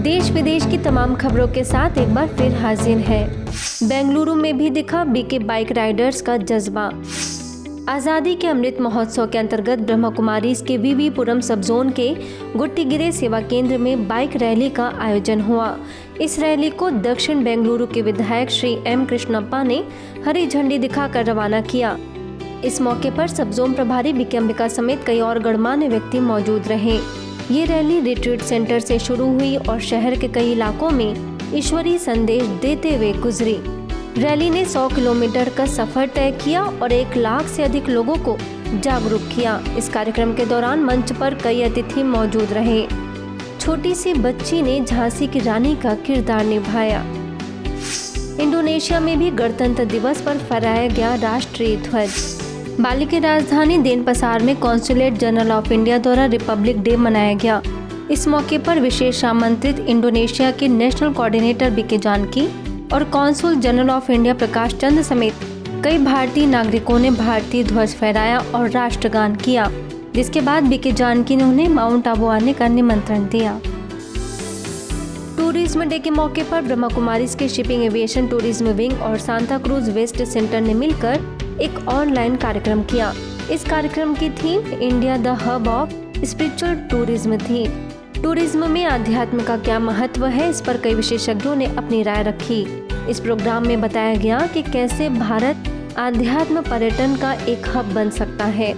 देश विदेश की तमाम खबरों के साथ एक बार फिर हाजिर है। बेंगलुरु में भी दिखा बीके बाइक राइडर्स का जज्बा। आज़ादी के अमृत महोत्सव के अंतर्गत ब्रह्मा कुमारीज के वीवीपुरम सब जोन के गुट्टीगिरे सेवा केंद्र में बाइक रैली का आयोजन हुआ। इस रैली को दक्षिण बेंगलुरु के विधायक श्री एम कृष्णप्पा ने हरी झंडी दिखाकर रवाना किया। इस मौके पर सब जोन प्रभारी बीके अंबिका समेत कई और गणमान्य व्यक्ति मौजूद रहे। ये रैली रिट्रीट सेंटर से शुरू हुई और शहर के कई इलाकों में ईश्वरीय संदेश देते हुए गुजरी। रैली ने 100 किलोमीटर का सफर तय किया और 1 लाख से अधिक लोगों को जागरूक किया। इस कार्यक्रम के दौरान मंच पर कई अतिथि मौजूद रहे। छोटी सी बच्ची ने झांसी की रानी का किरदार निभाया। इंडोनेशिया में भी गणतंत्र दिवस पर फहराया गया राष्ट्रीय ध्वज। बाली की राजधानी देनपसार में कॉन्सुलेट जनरल ऑफ इंडिया द्वारा रिपब्लिक डे मनाया गया। इस मौके पर विशेष आमंत्रित इंडोनेशिया के नेशनल कोऑर्डिनेटर बीके जानकी और consul general of India Prakash Chandra समेत कई भारतीय नागरिकों ने भारतीय ध्वज फहराया और राष्ट्रगान किया, जिसके बाद बीके जानकी ने उन्हें माउंट आबू आने का निमंत्रण दिया। टूरिज्म डे के मौके पर ब्रह्मा कुमारीज के शिपिंग एविएशन टूरिज्म विंग और सांता क्रूज वेस्ट सेंटर ने मिलकर एक ऑनलाइन कार्यक्रम किया। इस कार्यक्रम की theme India the hub of spiritual tourism थी। टूरिज्म में आध्यात्म का क्या महत्व है, इस पर कई विशेषज्ञों ने अपनी राय रखी। इस प्रोग्राम में बताया गया कि कैसे भारत आध्यात्म पर्यटन का एक हब बन सकता है।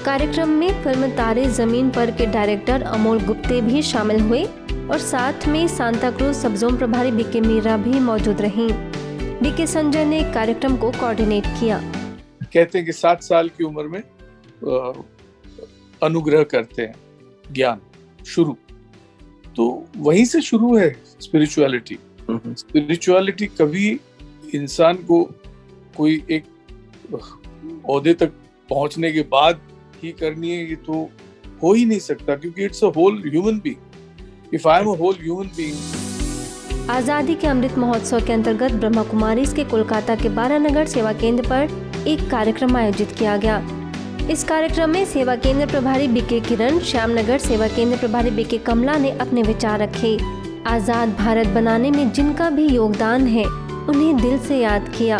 कार्यक्रम में फिल्म तारे जमीन पर के डायरेक्टर अमोल गुप्ते भी शामिल हुए और साथ में सांता क्रूज सब जोन प्रभारी बीके मीरा भी मौजूद रहीं। बीके संजय ने कार्यक्रम को कोऑर्डिनेट किया। कहते हैं कि 7 साल की उम्र में अनुग्रह करते हैं ज्ञान शुरू, तो वहीं से शुरू है स्पिरिचुअलिटी। स्पिरिचुअलिटी कभी इंसान को कोई एक ओहदे तक पहुंचने के बाद ही करनी है, ये तो हो ही नहीं सकता, क्योंकि it's a whole human being. If I am a whole human being. आज़ादी के अमृत महोत्सव के अंतर्गत ब्रह्मा कुमारीज के कोलकाता के 12 नगर सेवा केंद्र पर एक कार्यक्रम आयोजित किया गया। इस कार्यक्रम में सेवा केंद्र प्रभारी बीके किरण, श्यामनगर सेवा केंद्र प्रभारी बीके कमला ने अपने विचार रखे। आजाद भारत बनाने में जिनका भी योगदान है उन्हें दिल से याद किया।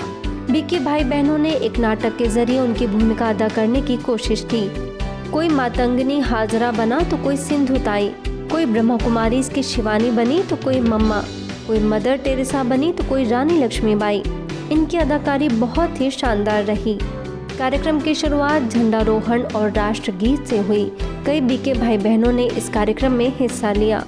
बीके भाई बहनों ने एक नाटक के जरिए उनकी भूमिका अदा करने की कोशिश की। कोई मातंगनी हाजरा बना तो कोई सिंधु ताई, कोई ब्रह्मा कुमारीज की शिवानी बनी तो कोई मम्मा, कोई मदर टेरेसा बनी तो कोई रानी लक्ष्मीबाई। इनकी अदाकारी बहुत ही शानदार रही। कार्यक्रम की शुरुआत झंडारोहण और राष्ट्रगीत से हुई। कई बीके भाई बहनों ने इस कार्यक्रम में हिस्सा लिया।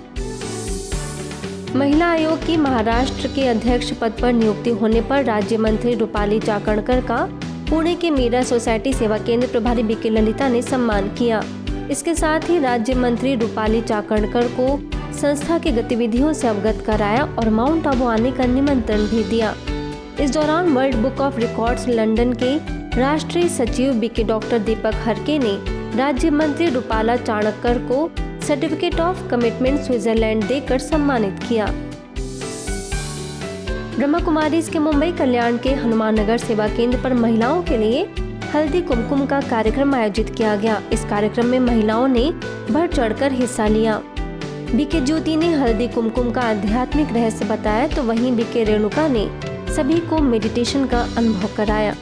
महिला आयोग की महाराष्ट्र के अध्यक्ष पद पर नियुक्ति होने पर राज्य मंत्री रूपाली चाकणकर का पुणे के मीरा सोसाइटी सेवा केंद्र प्रभारी बीके ललिता ने सम्मान किया। इसके साथ ही राज्य मंत्री रूपाली चाकणकर को संस्था की गतिविधियों से अवगत कराया और माउंट आबू आने का निमंत्रण भी दिया। इस दौरान world book of records London के राष्ट्रीय सचिव बीके डॉक्टर दीपक हरके ने राज्य मंत्री रूपाला चाणक्कर को सर्टिफिकेट ऑफ कमिटमेंट स्विट्जरलैंड देकर सम्मानित किया। ब्रह्मा कुमारीज के मुंबई कल्याण के हनुमान नगर सेवा केंद्र पर महिलाओं के लिए हल्दी कुमकुम का कार्यक्रम आयोजित किया गया। इस कार्यक्रम में महिलाओं ने बढ़ चढ़कर हिस्सा लिया। बीके ज्योति ने हल्दी कुमकुम का आध्यात्मिक रहस्य बताया, तो वहीं बीके रेणुका ने सभी को मेडिटेशन का अनुभव कराया।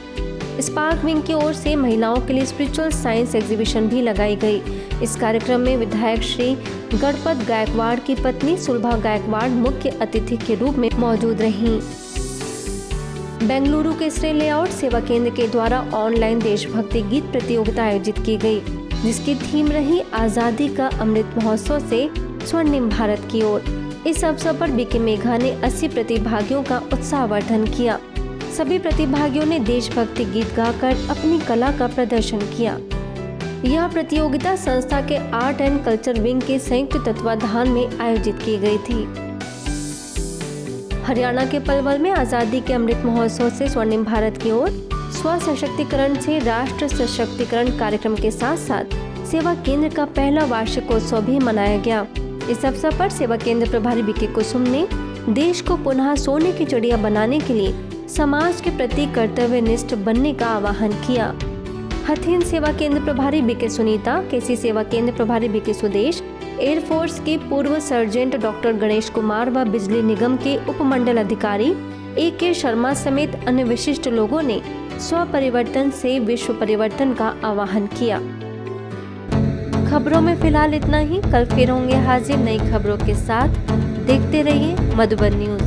स्पार्क विंग की ओर से महिलाओं के लिए स्पिरिचुअल साइंस एग्जीबिशन भी लगाई गई। इस कार्यक्रम में विधायक श्री गणपत गायकवाड़ की पत्नी सुलभा गायकवाड़ मुख्य अतिथि के रूप में मौजूद रहीं। बेंगलुरु के श्री लेआउट सेवा केंद्र के द्वारा ऑनलाइन देशभक्ति गीत प्रतियोगिता आयोजित की गई, जिसकी थीम रही आज़ादी का अमृत महोत्सव से स्वर्णिम भारत की ओर। इस अवसर पर बीके मेघा ने 80 प्रतिभागियों का उत्साहवर्धन किया। सभी प्रतिभागियों ने देशभक्ति गीत गाकर अपनी कला का प्रदर्शन किया। यह प्रतियोगिता संस्था के आर्ट एंड कल्चर विंग के संयुक्त तत्वाधान में आयोजित की गई थी। हरियाणा के पलवल में आज़ादी के अमृत महोत्सव से स्वर्णिम भारत की ओर स्व सशक्तिकरण से राष्ट्र सशक्तिकरण कार्यक्रम के साथ साथ सेवा केंद्र का पहला वार्षिकोत्सव भी मनाया गया। इस अवसर पर सेवा केंद्र प्रभारी बीके कुसुम ने देश को पुनः सोने की चिड़िया बनाने के लिए समाज के प्रति कर्तव्यनिष्ठ बनने का आह्वान किया। हथीन सेवा केंद्र प्रभारी बीके सुनीता, केसी सेवा केंद्र प्रभारी बीके सुदेश, एयरफोर्स के पूर्व सर्जेंट डॉक्टर गणेश कुमार व बिजली निगम के उपमंडल अधिकारी A.K. शर्मा समेत अन्य विशिष्ट लोगों ने स्व परिवर्तन से विश्व परिवर्तन का आह्वान किया। खबरों में फिलहाल इतना ही। कल फिर होंगे हाजिर नई खबरों के साथ। देखते रहिए मधुबन न्यूज।